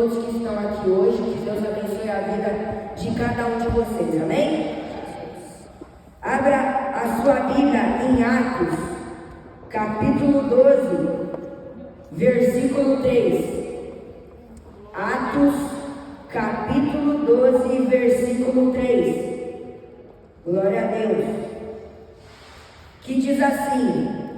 todos que estão aqui hoje. Que Deus abençoe a vida de cada um de vocês, amém? Abra a sua Bíblia em Atos, capítulo 12, versículo 3. Atos, capítulo 12, versículo 3. Glória a Deus. Que diz assim: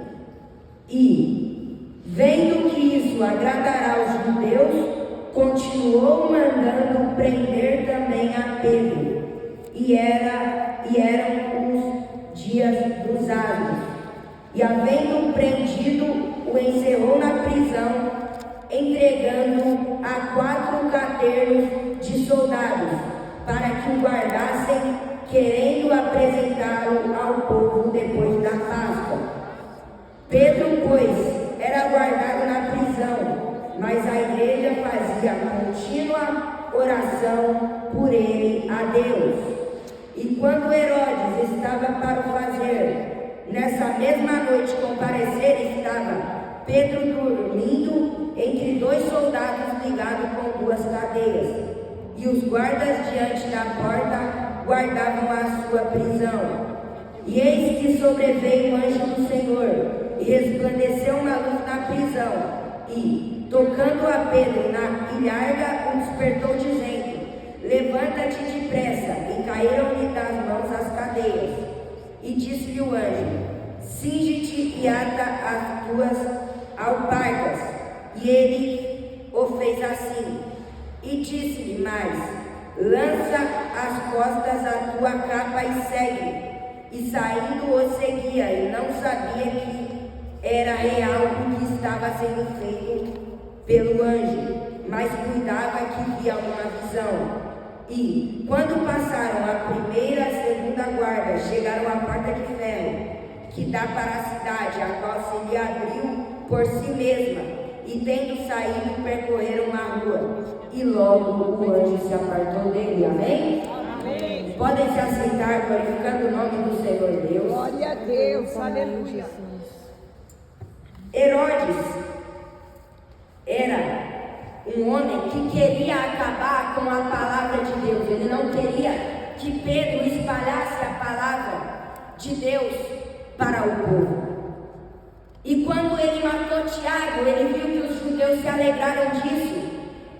E, vendo que isso agradará aos judeus, continuou mandando prender também a Pedro. E eram os dias dos asmos. E, havendo prendido, o encerrou na prisão, entregando a 4 caternos de soldados, para que o guardassem, querendo apresentá-lo ao povo depois da Páscoa. Pedro, pois, era guardado na prisão, mas a igreja fazia contínua oração por ele a Deus. E quando Herodes estava para o fazer, nessa mesma noite comparecer, estava Pedro dormindo entre 2 soldados ligados com 2 cadeias. E os guardas diante da porta guardavam a sua prisão. E eis que sobreveio o anjo do Senhor, e resplandeceu uma luz na prisão, e, tocando a Pedro na ilharga, o despertou, dizendo: Levanta-te depressa. E caíram-lhe das mãos as cadeias. E disse-lhe o anjo: Cinge-te e ata as tuas alpargas. E ele o fez assim. E disse-lhe mais: Lança às costas a tua capa e segue. E saindo o seguia, e não sabia que era real o que estava sendo feito pelo anjo, mas cuidava que via uma visão. E, quando passaram a primeira e a segunda guarda, chegaram à porta de ferro, que dá para a cidade, a qual se lhe abriu por si mesma. E, tendo saído, percorreram a rua, e logo o anjo se apartou dele. Amém? Amém. Podem se assentar, glorificando o nome do Senhor Deus. Glória a Deus, aleluia. Herodes era um homem que queria acabar com a palavra de Deus. Ele não queria que Pedro espalhasse a palavra de Deus para o povo. E quando ele matou Tiago, ele viu que os judeus se alegraram disso.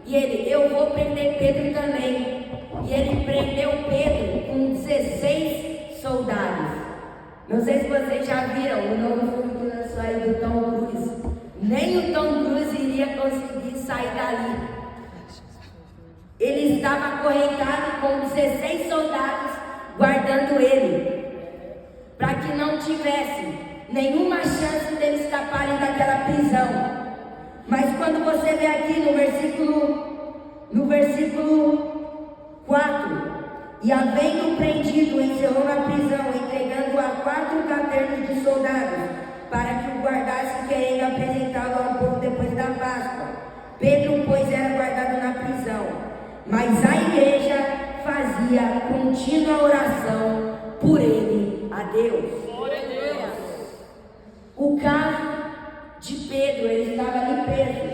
E ele: eu vou prender Pedro também. E ele prendeu Pedro com 16 soldados. Não sei se vocês já viram o novo filme que lançou aí do Tom Cruise. Nem o Tom Cruise iria conseguir sair dali. Ele estava acorrentado com 16 soldados guardando ele, para que não tivesse nenhuma chance deles escaparem daquela prisão. Mas quando você vê aqui no versículo 4, e havendo prendido, encerrou na prisão, entregando a 4 caternos de soldados, para que o guardasse, querendo apresentá-lo ao povo depois da Páscoa. Pedro, pois, era guardado na prisão, mas a igreja fazia contínua oração por ele a Deus. Glória a Deus. O caso de Pedro, ele estava ali preso.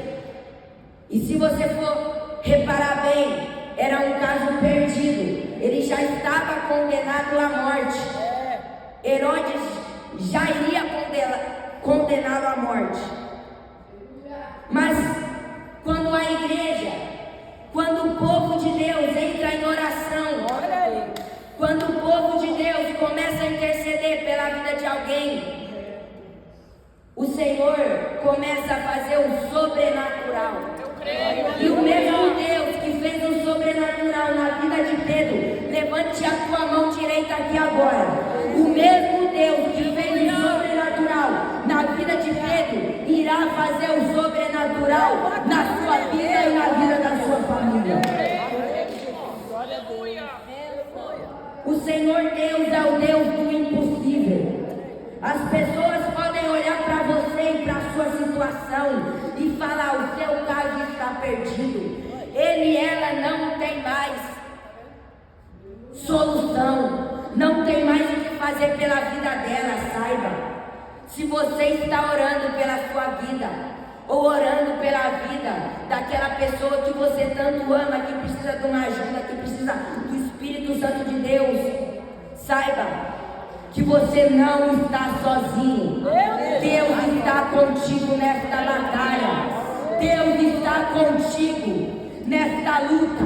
E se você for reparar bem, era um caso perdido. Ele já estava condenado à morte. Herodes já iria condená-lo à morte. Mas quando a igreja, quando o povo de Deus entra em oração, quando o povo de Deus começa a interceder pela vida de alguém, o Senhor começa a fazer o sobrenatural. E o mesmo Deus que fez o sobrenatural na vida de Pedro, levante a tua mão direita aqui agora. O mesmo Deus que fez o sobrenatural na vida de Pedro, irá fazer o sobrenatural na sua vida e na vida da sua família. O Senhor Deus é o Deus do impossível. As pessoas podem olhar para você e para a sua situação e falar: o seu caso está perdido. Ele e ela não tem mais solução, não tem mais o que fazer pela vida dela. Saiba, se você está orando pela sua vida, ou orando pela vida daquela pessoa que você tanto tanto ama, que precisa de uma ajuda, que precisa do Espírito Santo de Deus, saiba que você não está sozinho. Deus está contigo nesta batalha. Deus está contigo nesta luta.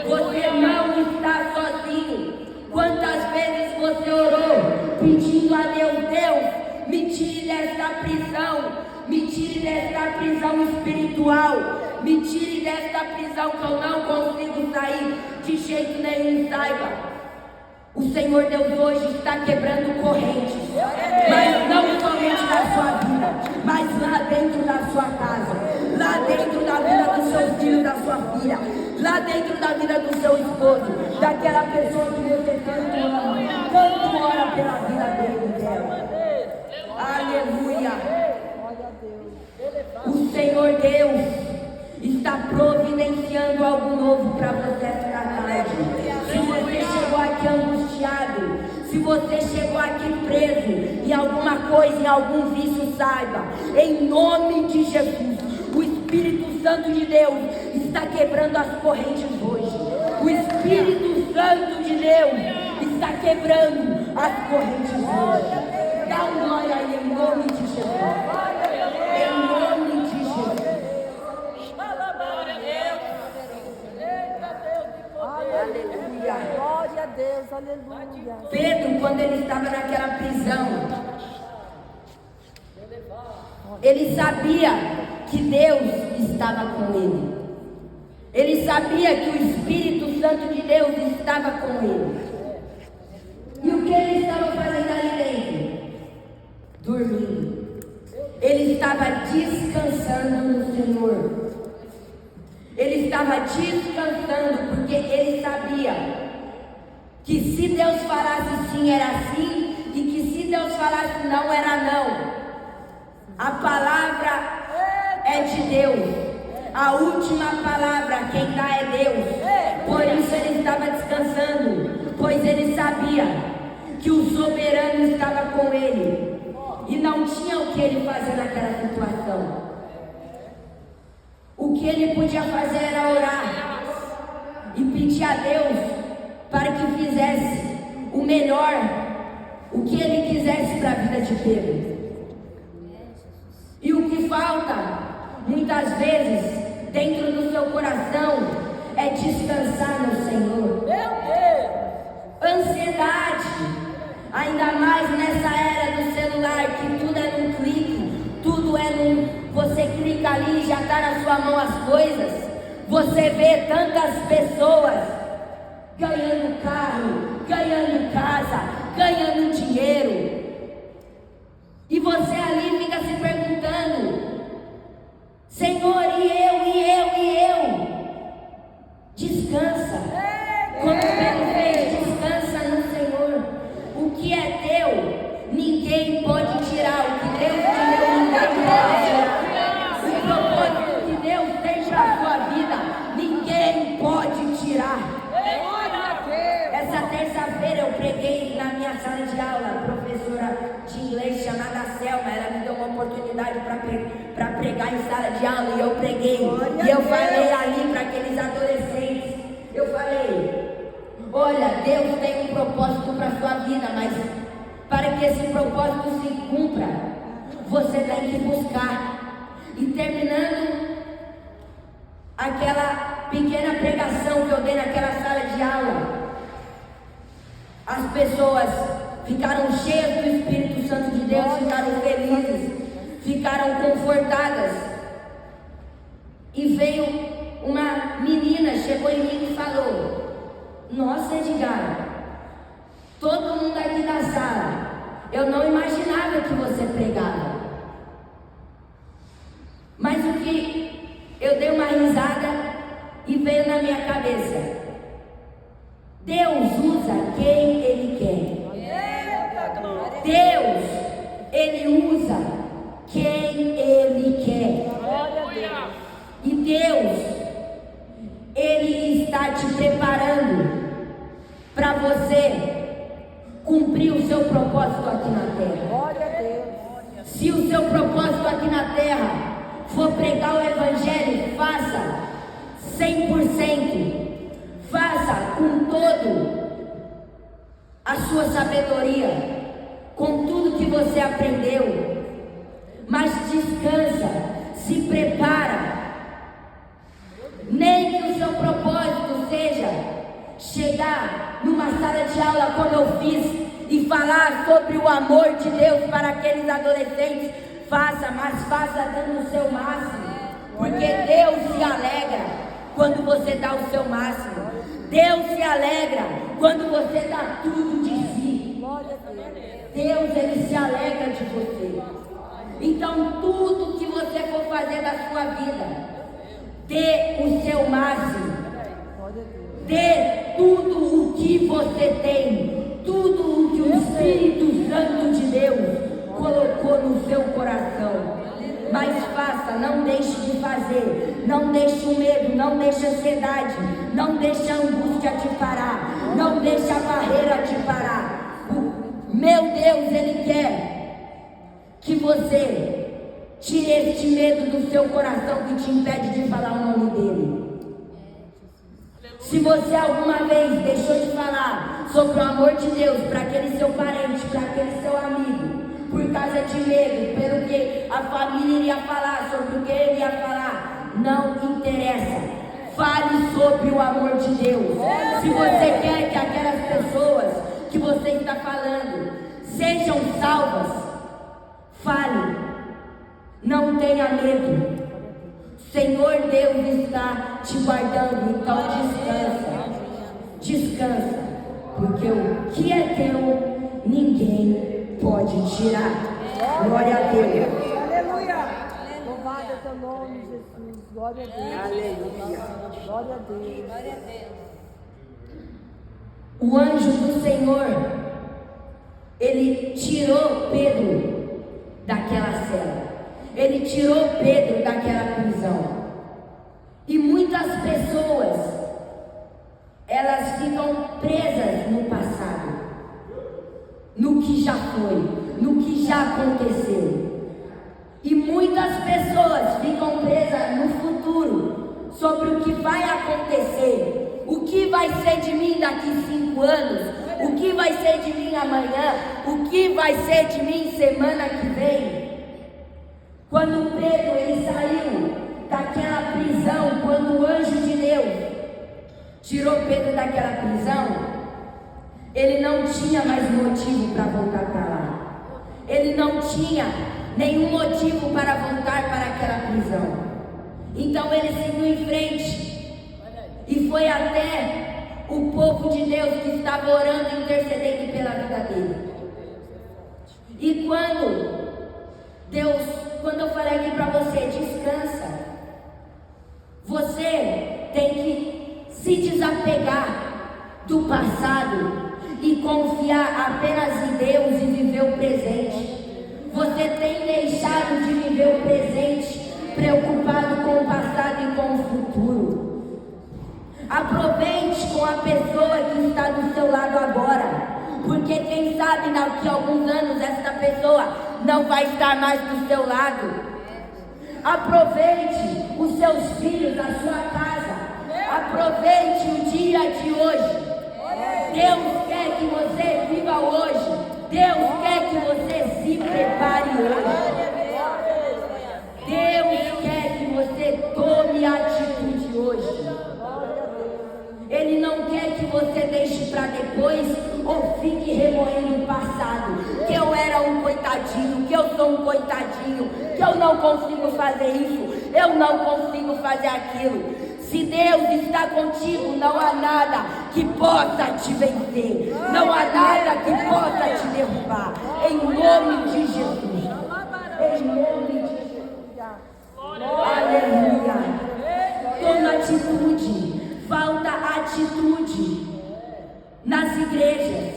Você não está sozinho. Quantas vezes você orou pedindo a Deus, me tire desta prisão, me tire desta prisão espiritual, me tire desta prisão que eu não consigo sair de jeito nenhum. Saiba, o Senhor Deus hoje está quebrando correntes, mas não somente na sua vida, mas lá dentro da sua casa, lá dentro da vida do seu filho, da sua filha, lá dentro da vida do seu esposo, daquela pessoa que você tanto ama, tanto ora pela vida dele, dela. Aleluia! O Senhor Deus está providenciando algo novo para você esta tarde. Se você chegou aqui angustiado, se você chegou aqui preso em alguma coisa, em algum vício, saiba, em nome de Jesus, o Espírito Santo de Deus está quebrando as correntes hoje. O Espírito Santo de Deus está quebrando as correntes hoje. Dá um glória aí em nome de Jesus. Em nome de Jesus. Aleluia. Glória a Deus, aleluia. Pedro, quando ele estava naquela prisão, ele sabia que Deus estava com ele. Ele sabia que o Espírito Santo de Deus estava com ele. E o que ele estava fazendo ali dentro? Dormindo. Ele estava descansando no Senhor. Ele estava descansando porque ele sabia que se Deus falasse sim, era sim, e que se Deus falasse não, era não. A palavra é de Deus. A última palavra quem dá é Deus. Por isso ele estava descansando, pois ele sabia que o soberano estava com ele e não tinha o que ele fazer naquela situação. O que ele podia fazer era orar e pedir a Deus para que fizesse o melhor, o que ele quisesse para a vida de Pedro. E o que falta, muitas vezes, dentro do seu coração, é descansar no Senhor. Ansiedade, ainda mais nessa era do celular, que tudo é num clique, tudo é num... Você clica ali e já está na sua mão as coisas. Você vê tantas pessoas ganhando carro, ganhando casa, ganhando dinheiro. E você ali fica se perguntando: Senhor, e eu? Descansa. Como Pedro fez, descansa no Senhor. O que é teu, ninguém pode tirar. O que Deus te deu, ninguém pode tirar. O propósito que Deus tem para a sua vida, ninguém pode tirar. Essa terça-feira eu preguei na minha sala de aula, professora de inglês chamada Selma, ela me deu uma oportunidade para pregar em sala de aula, e eu preguei. E eu falei ali para aqueles adolescentes, eu falei: olha, Deus tem um propósito para a sua vida, mas para que esse propósito se cumpra, você tem que buscar. E terminando aquela pequena pregação que eu dei naquela sala de aula, as pessoas ficaram cheias do Espírito Santo de Deus, ficaram felizes, ficaram confortadas. E veio uma menina, chegou em mim e falou: nossa, Edgar, todo mundo aqui na sala, eu não imaginava que você pregava. Mas o que eu dei uma risada e veio na minha cabeça: Deus usa quem Ele quer. Deus, Ele usa quem Ele quer. E Deus, Ele está te preparando para você cumprir o seu propósito aqui na terra. Se o seu propósito aqui na terra for pregar o Evangelho, faça. 100%. Faça com todo a sua sabedoria, com tudo que você aprendeu, mas descansa, se prepara. Nem que o seu propósito seja chegar numa sala de aula como eu fiz e falar sobre o amor de Deus para aqueles adolescentes. Faça, mas faça dando o seu máximo, porque Deus se alegra quando você dá o seu máximo. Deus se alegra quando você dá tudo de si. Deus, Ele se alegra de você. Então, tudo que você for fazer da sua vida, dê o seu máximo. Dê tudo o que você tem, tudo o que o Espírito Santo de Deus colocou no seu coração. Mas faça, não deixe de fazer, não deixe o medo, não deixe a ansiedade, não deixe a angústia te parar, não deixe a barreira te parar. Meu Deus, Ele quer que você tire este medo do seu coração que te impede de falar o nome dEle. Se você alguma vez deixou de falar sobre o amor de Deus para aquele seu parente, para aquele seu amigo, por causa de medo, pelo que a família iria falar, sobre o que ele ia falar, não interessa. Fale sobre o amor de Deus. Se você quer que aquelas pessoas que você está falando sejam salvas, fale. Não tenha medo. Senhor Deus está te guardando, então descansa, porque o que é teu, ninguém pode tirar. Glória a Deus. Aleluia. Louvado é teu nome, Jesus. Glória a Deus. Aleluia. Glória a Deus. Glória a Deus. O anjo do Senhor, ele tirou Pedro daquela cela. Ele tirou Pedro daquela prisão. E muitas pessoas, elas ficam presas no passado, no que já foi, no que já aconteceu. E muitas pessoas ficam presas no futuro, sobre o que vai acontecer, o que vai ser de mim daqui 5 anos, o que vai ser de mim amanhã, o que vai ser de mim semana que vem. Quando Pedro ele saiu daquela prisão, quando o anjo de Deus tirou Pedro daquela prisão, ele não tinha mais motivo para voltar para lá. Ele não tinha nenhum motivo para voltar para aquela prisão. Então ele seguiu em frente e foi até o povo de Deus que estava orando e intercedendo pela vida dele. E quando eu falei aqui para você, descansa, você tem que se desapegar do passado e confiar apenas em Deus e viver o presente. Você tem deixado de viver o presente, preocupado com o passado e com o futuro. Aproveite com a pessoa que está do seu lado agora, porque quem sabe daqui a alguns anos esta pessoa não vai estar mais do seu lado. Aproveite os seus filhos, a sua casa. Aproveite o dia de hoje. Deus quer que você viva hoje. Deus quer que você se prepare hoje. Deus quer que você tome a atitude hoje. Ele não quer que você deixe para depois ou fique remoendo o passado. Que eu era um coitadinho, que eu sou um coitadinho, que eu não consigo fazer isso, eu não consigo fazer aquilo. Se Deus está contigo, não há nada que possa te vencer, não há nada que possa te derrubar. Em nome de Jesus. Em nome de Jesus. Aleluia. Toma atitude. Falta atitude nas igrejas.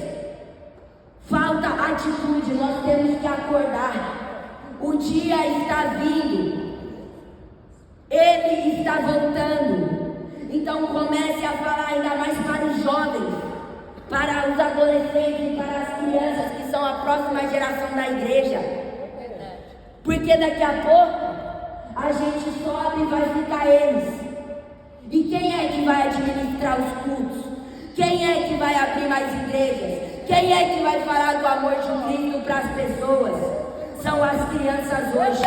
Falta atitude. Nós temos que acordar. O dia está vindo. Ele está voltando. Então comece a falar ainda mais para os jovens, para os adolescentes e para as crianças que são a próxima geração da igreja. Porque daqui a pouco a gente sobe e vai ficar eles. E quem é que vai administrar os cultos? Quem é que vai abrir mais igrejas? Quem é que vai falar do amor de Cristo para as pessoas? São as crianças hoje.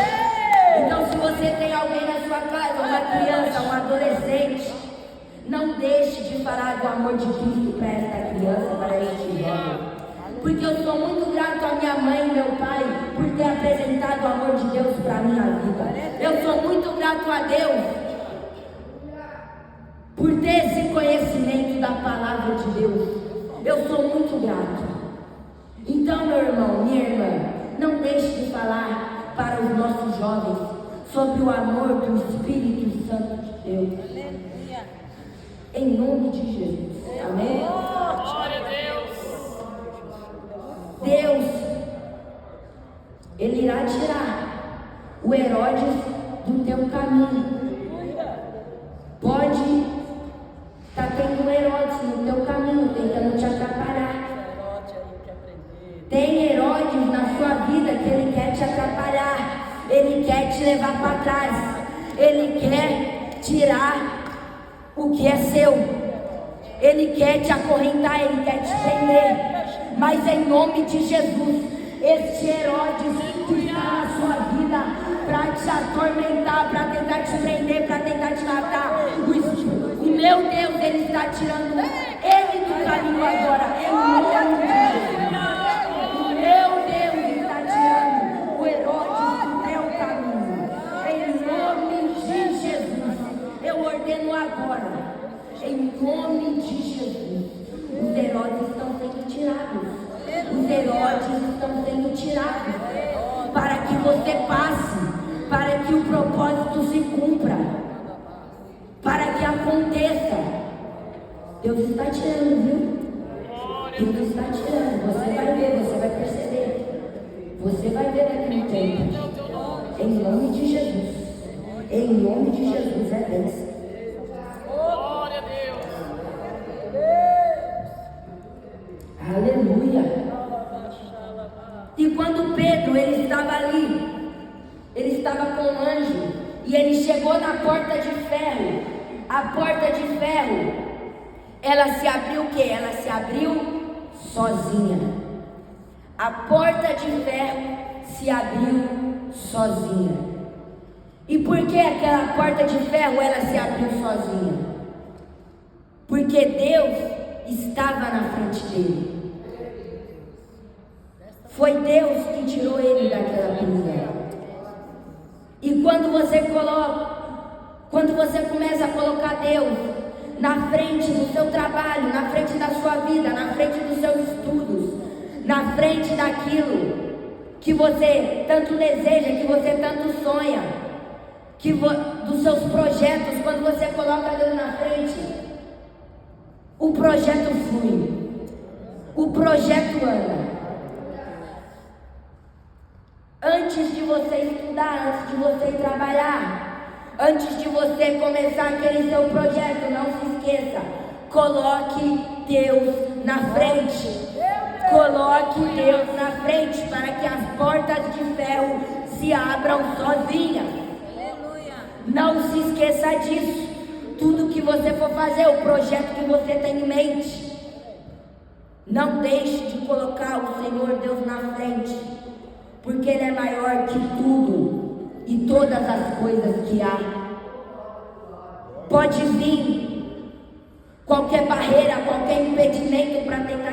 Então, se você tem alguém na sua casa, uma criança, um adolescente, não deixe de falar do amor de Cristo para esta criança, para este jovem. Porque eu sou muito grato à minha mãe e meu pai por ter apresentado o amor de Deus para a minha vida. Eu sou muito grato a Deus por ter esse conhecimento da palavra de Deus. Eu sou muito grato. Então, meu irmão, minha irmã, não deixe de falar para os nossos jovens sobre o amor do Espírito Santo de Deus. Em nome de Jesus. Amém? Glória a Deus. Deus, Ele irá tirar o Herodes do teu caminho. Pode estar tendo um Herodes no teu caminho, tentando te atrapalhar. Tem Herodes na sua vida que ele quer te atrapalhar, ele quer te levar para trás, ele quer tirar o que é seu, ele quer te acorrentar, ele quer te prender. Mas em nome de Jesus, este Herodes que está na sua vida para te atormentar, para tentar te prender, para tentar te matar, o meu Deus, Ele está tirando ele do caminho agora, em nome de Jesus. O meu Deus está tirando o Herodes do teu caminho, em nome de Jesus. Eu ordeno agora, em nome de Jesus. Os Herodes estão sendo tirados. Os Herodes estão sendo tirados. Para que você passe. Para que o propósito se cumpra. Para que aconteça. Deus está tirando, viu? Deus está tirando. Você vai ver, você vai perceber. Você vai ver daqui no tempo. Em nome de Jesus. Em nome de Jesus é Deus. Glória a Deus. Aleluia. E quando Pedro, ele estava ali, ele estava com um anjo, e ele chegou na porta de ferro. A porta de ferro, ela se abriu o quê? Ela se abriu sozinha. A porta de ferro se abriu sozinha. E por que aquela porta de ferro, ela se abriu sozinha? Porque Deus estava na frente dele. Foi Deus que tirou ele daquela prisão. E quando você começa a colocar Deus na frente do seu trabalho, na frente da sua vida, na frente dos seus estudos, na frente daquilo que você tanto deseja, que você tanto sonha, dos seus projetos, quando você coloca Deus na frente, o projeto flui, o projeto anda. Antes de você estudar, antes de você trabalhar, antes de você começar aquele seu projeto, não se esqueça, coloque Deus na frente. Coloque Deus na frente para que as portas de ferro se abram sozinhas. Não se esqueça disso. Tudo que você for fazer, o projeto que você tem em mente, não deixe de colocar o Senhor Deus na frente, porque Ele é maior que tudo e todas as coisas que há. Pode vir qualquer barreira, qualquer impedimento para tentar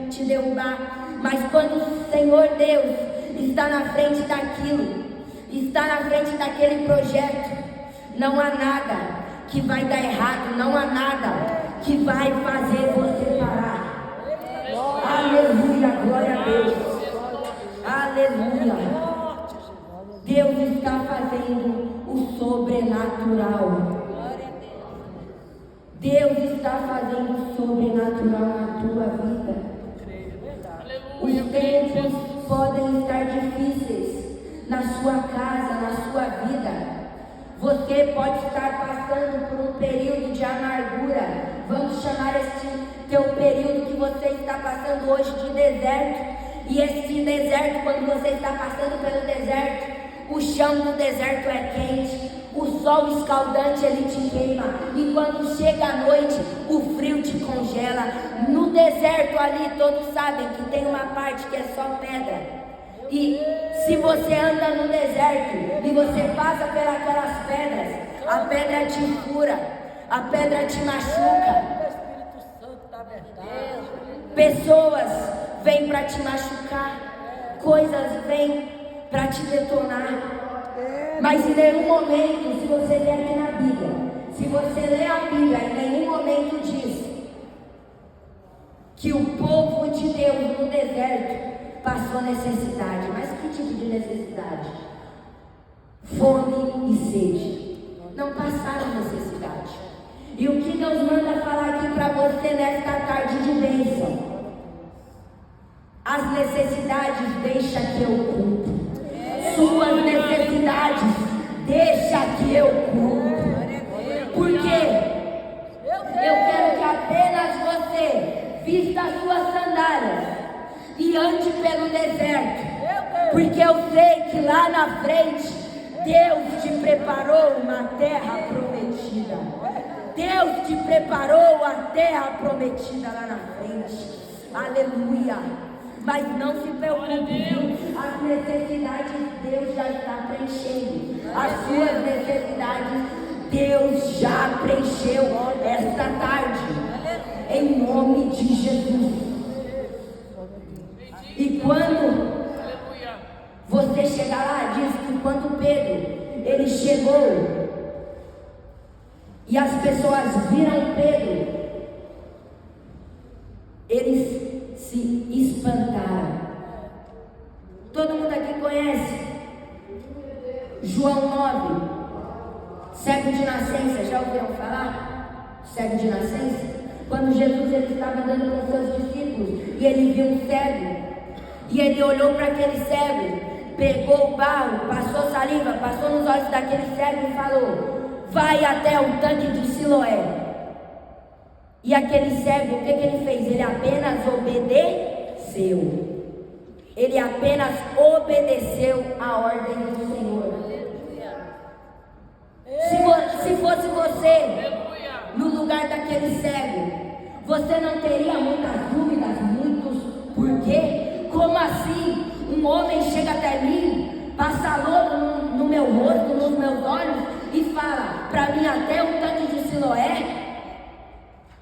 te derrubar, mas quando o Senhor Deus está na frente daquilo, está na frente daquele projeto, não há nada que vai dar errado, não há nada que vai fazer você parar. Aleluia, glória a Deus. Aleluia. Deus está fazendo o sobrenatural. Deus está fazendo o sobrenatural na tua vida. Os tempos podem estar difíceis na sua casa, na sua vida. Você pode estar passando por um período de amargura. Vamos chamar este teu período que você está passando hoje de deserto. E esse deserto, quando você está passando pelo deserto, o chão do deserto é quente, O sol escaldante ele te queima, e quando chega a noite, o frio te congela. No deserto ali, todos sabem que tem uma parte que é só pedra. E se você anda no deserto e você passa pelas pedras, a pedra te fura, a pedra te machuca. Pessoas vêm para te machucar, coisas vêm para te detonar. Mas em nenhum momento, se você ler aqui na Bíblia, se você ler a Bíblia, em nenhum momento diz que o povo de Deus no deserto passou necessidade. Mas que tipo de necessidade? Fome e sede. Não passaram necessidade. E o que Deus manda falar aqui para você nesta tarde de bênção? As necessidades deixa que eu cumpro. Suas necessidades deixa que eu cumpro. Porque eu quero que apenas você vista as suas sandálias e ande pelo deserto. Porque eu sei que lá na frente Deus te preparou uma terra prometida. Deus te preparou a terra prometida lá na frente. Aleluia. Mas não se preocupe, as necessidades Deus já está preenchendo. As suas necessidades Deus já preencheu esta tarde, em nome de Jesus. E quando você chegar lá, diz que quando Pedro ele chegou e as pessoas viram Pedro, eles se espantaram. Todo mundo aqui conhece João 9, cego de nascença. Já ouviram falar? Cego de nascença? Quando Jesus ele estava andando com seus discípulos e ele viu um cego, e ele olhou para aquele cego, pegou o barro, passou saliva, passou nos olhos daquele cego e falou: vai até o tanque de Siloé. E aquele cego, o que ele fez? Ele apenas obedeceu. Ele apenas obedeceu a ordem do Senhor. Se fosse você no lugar daquele cego, você não teria muitas dúvidas, muitos porquê? Como assim? Um homem chega até mim, passa lodo no meu rosto, nos meus olhos e fala para mim até o tanque de Siloé?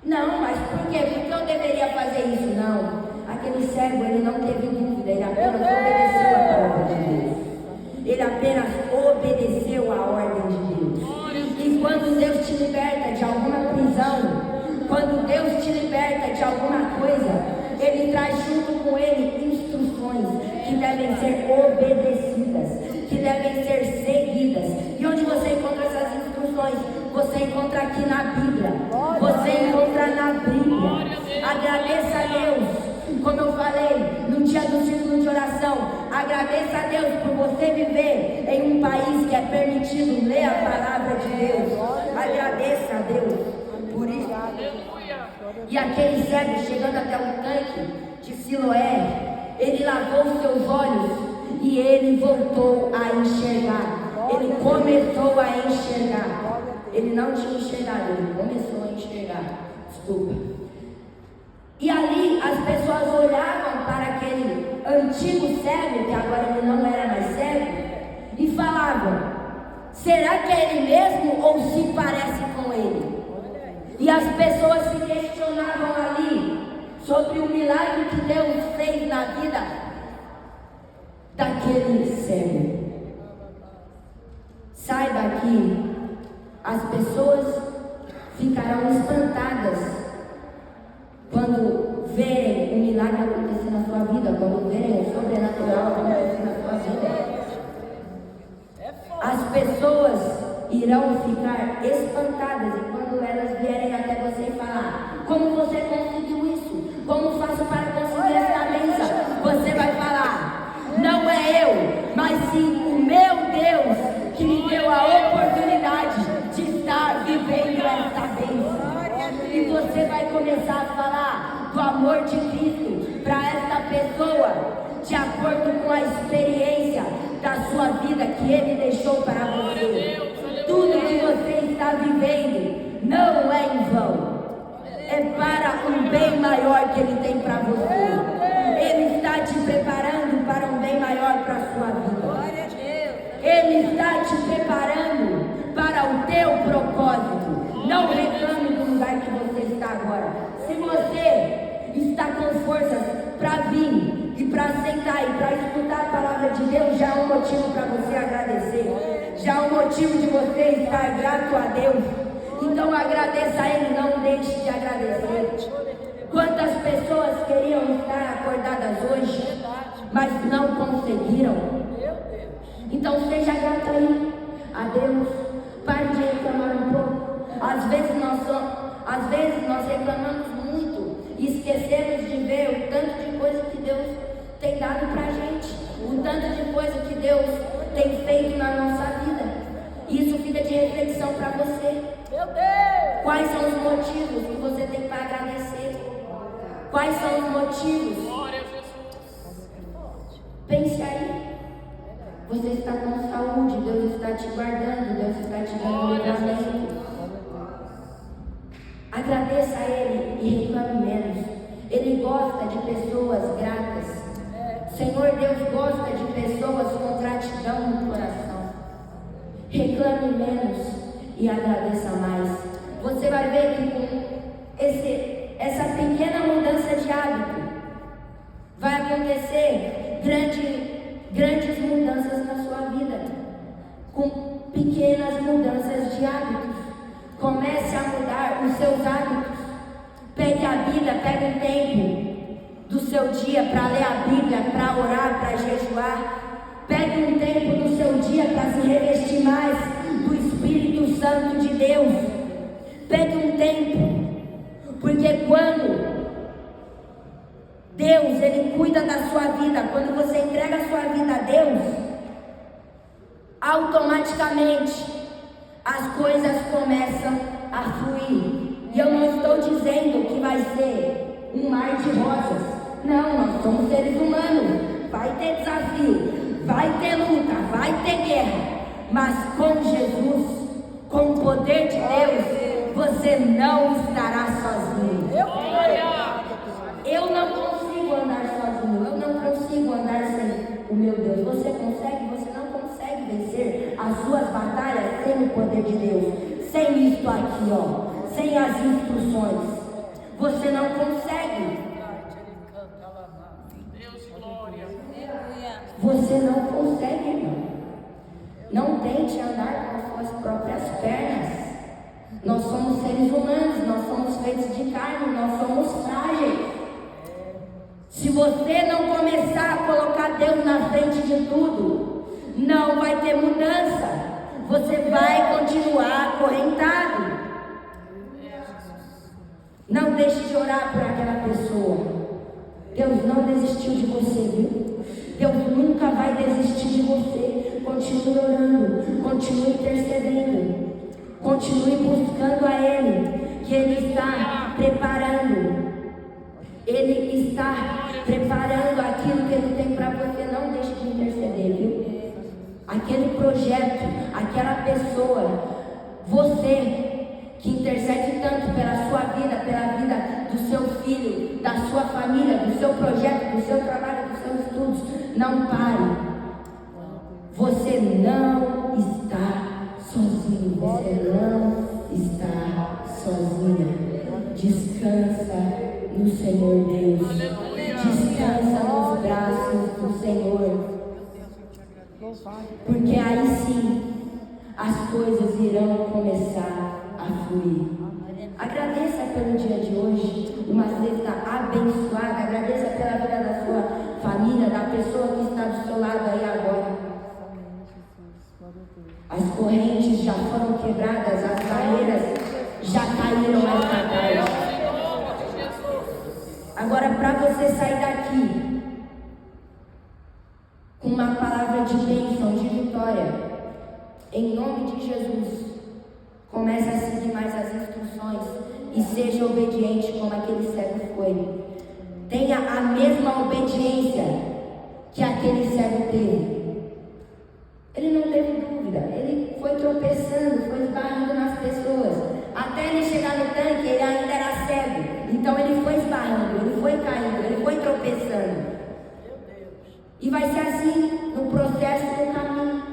Não, mas por quê? Por que eu deveria fazer isso? Não, aquele cego ele não teve dúvida, ele apenas obedeceu a palavra de Deus. Ele apenas obedeceu a ordem de Deus. E quando Deus te liberta de alguma prisão, quando Deus te liberta de alguma coisa, Ele traz junto com Ele instruções que devem ser obedecidas, que devem ser seguidas. E onde você encontra essas instruções? Você encontra aqui na Bíblia. Você encontra na Bíblia. Agradeça a Deus. Como eu falei no dia do círculo de oração, agradeça a Deus por você viver em um país que é permitido ler a palavra de Deus. Agradeça a Deus por isso. E aquele cego chegando até o tanque de Siloé, ele lavou os seus olhos e ele voltou a enxergar. Ele começou a enxergar. Ele não tinha enxergado, ele começou a enxergar. Desculpa. E ali as pessoas olhavam para aquele antigo cego, que agora ele não era mais cego, e falavam: será que é ele mesmo ou se parece com ele? E as pessoas se questionavam ali sobre o milagre que Deus fez na vida daquele cego. Saiba que as pessoas ficarão espantadas quando verem o milagre acontecer na sua vida, quando verem o sobrenatural acontecer na sua vida. As pessoas irão ficar espantadas, e quando elas vierem até você e falar: como você conseguiu isso? Como faço para conseguir essa bênção? Você vai falar: não é eu, mas sim o meu Deus que me deu a oportunidade de estar vivendo essa bênção. E você vai começar a falar do amor de Cristo para esta pessoa, de acordo com a experiência da sua vida que Ele deixou para você. Tudo está vivendo não é em vão. É para um bem maior que Ele tem para você. Ele está te preparando para um bem maior para a sua vida. Ele está te preparando para o teu propósito. Não reclame do lugar que você está agora. Se você está com forças para vir e para sentar e para escutar a palavra de Deus, já é um motivo para você agradecer. Já é um motivo de você estar grato a Deus. Então agradeça a Ele, não deixe de agradecer. Quantas pessoas queriam estar acordadas hoje, mas não conseguiram? Então seja grato aí a Deus. Pare de reclamar um pouco. Às vezes nós reclamamos muito e esquecemos de ver o tanto de coisa que Deus tem dado pra gente, o tanto de coisa que Deus tem feito na nossa vida. Isso fica de reflexão para você. Meu Deus! Quais são os motivos que você tem para agradecer? Quais são os motivos? Pense aí. Você está com saúde, Deus está te guardando, Deus está te dando livramento. Agradeça a Ele e reclame menos. Ele gosta de pessoas gratas. Senhor Deus gosta de pessoas com gratidão no coração. Reclame menos e agradeça mais. Você vai ver que com essa pequena mudança de hábito vai acontecer grandes mudanças na sua vida. Com pequenas mudanças de hábitos, comece a mudar os seus hábitos. Pegue a Bíblia, pegue um tempo do seu dia para ler a Bíblia, para orar, para jejuar. Pegue um tempo do seu dia para se revestir mais do Espírito Santo de Deus. Pegue um tempo, porque quando Deus, Ele cuida da sua vida, quando você entrega a sua vida a Deus, automaticamente as coisas começam a fluir. E eu não estou dizendo que vai ser um mar de rosas. Não, nós somos seres humanos. Vai ter desafio, vai ter luta, vai ter guerra. Mas com Jesus, com o poder de Deus, você não estará sozinho. Eu não consigo andar sozinho. Eu não consigo andar sem o meu Deus. Você consegue? Você não consegue vencer as suas batalhas sem o poder de Deus. Sem isto aqui, ó. Sem as instruções. Você não consegue. Você não consegue, irmão. Não tente andar com as suas próprias pernas. Nós somos seres humanos, nós somos feitos de carne, nós somos frágeis. Se você não começar a colocar Deus na frente de tudo, não vai ter mudança. Você vai continuar acorrentado. Não deixe de orar por aquela pessoa. Deus não desistiu de você, viu? Deus nunca vai desistir de você. Continue orando, continue intercedendo, continue buscando a Ele, que Ele está preparando. Ele está preparando aquilo que Ele tem para você. Não deixe de interceder, viu? Aquele projeto, aquela pessoa, você que intercede tanto pela sua vida, pela vida do seu filho, da sua família, do seu projeto, do seu trabalho, dos seus estudos, não pare. Você não está sozinho, você não está sozinha. Descansa no Senhor Deus. Descansa nos braços do Senhor. Porque aí sim as coisas irão começar a fluir. Agradeça pelo dia de hoje, uma sexta abençoada. Agradeça pela vida da sua família, da pessoa que está do seu lado aí agora. As correntes já foram quebradas, as barreiras já caíram esta tarde. Agora, para você sair daqui com uma palavra de bênção, de vitória, em nome de Jesus, comece a seguir mais as instruções e seja obediente como aquele cego foi. Tenha a mesma obediência que aquele cego teve. Ele não teve dúvida, ele foi tropeçando, foi esbarrando nas pessoas. arranque, ele ainda era cego. Então ele foi esbarrando, ele foi caindo, ele foi tropeçando. E vai ser assim no processo do caminho.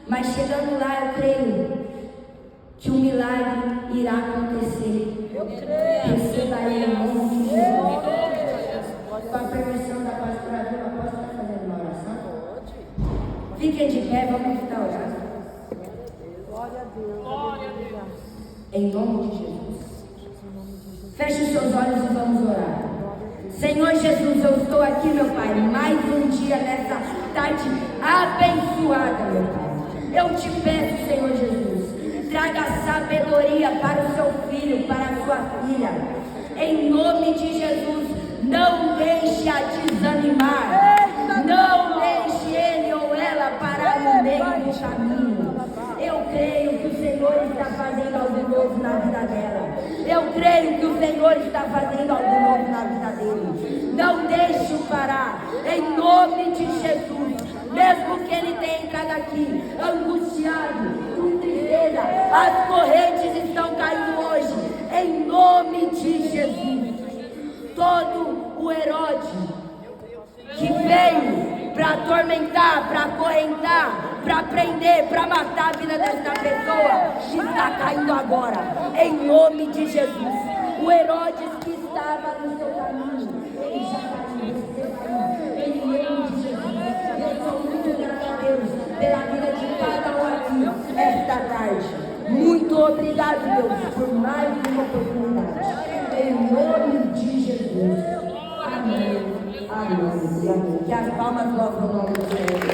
Mas chegando lá, eu creio que um milagre irá acontecer. Eu creio. Receba aí em nome de Jesus. Com a permissão da pastora Vilma, posso estar fazendo uma oração? Fiquem de pé, vamos estar orando. Glória a Deus. Glória a Deus. Em nome de Jesus. Feche os seus olhos e vamos orar. Senhor Jesus, eu estou aqui, meu Pai, mais um dia nessa tarde abençoada, meu Pai. Eu te peço, Senhor Jesus, traga sabedoria para o seu filho, para a sua filha. Em nome de Jesus, não deixe a desanimar. Não deixe ele ou ela parar no meio do caminho. Eu creio que o Senhor está fazendo algo novo na vida dela. Eu creio que o Senhor está fazendo algo novo na vida dele. Não deixe-o parar, em nome de Jesus. Mesmo que ele tenha entrado aqui angustiado, com tristeza, as correntes estão caindo hoje, em nome de Jesus. Todo o Herodes que veio para atormentar, para acorrentar, para prender, para matar a vida dessa pessoa, está caindo agora, em nome de Jesus. O Herodes que estava no seu caminho, ele já caiu, em nome de Jesus. Eu sou muito grato a Deus pela vida de cada um aqui esta tarde. Muito obrigado, Deus, por mais uma oportunidade. Em nome de Jesus. Amém. Amém. Que as palmas louvam o nome do Senhor.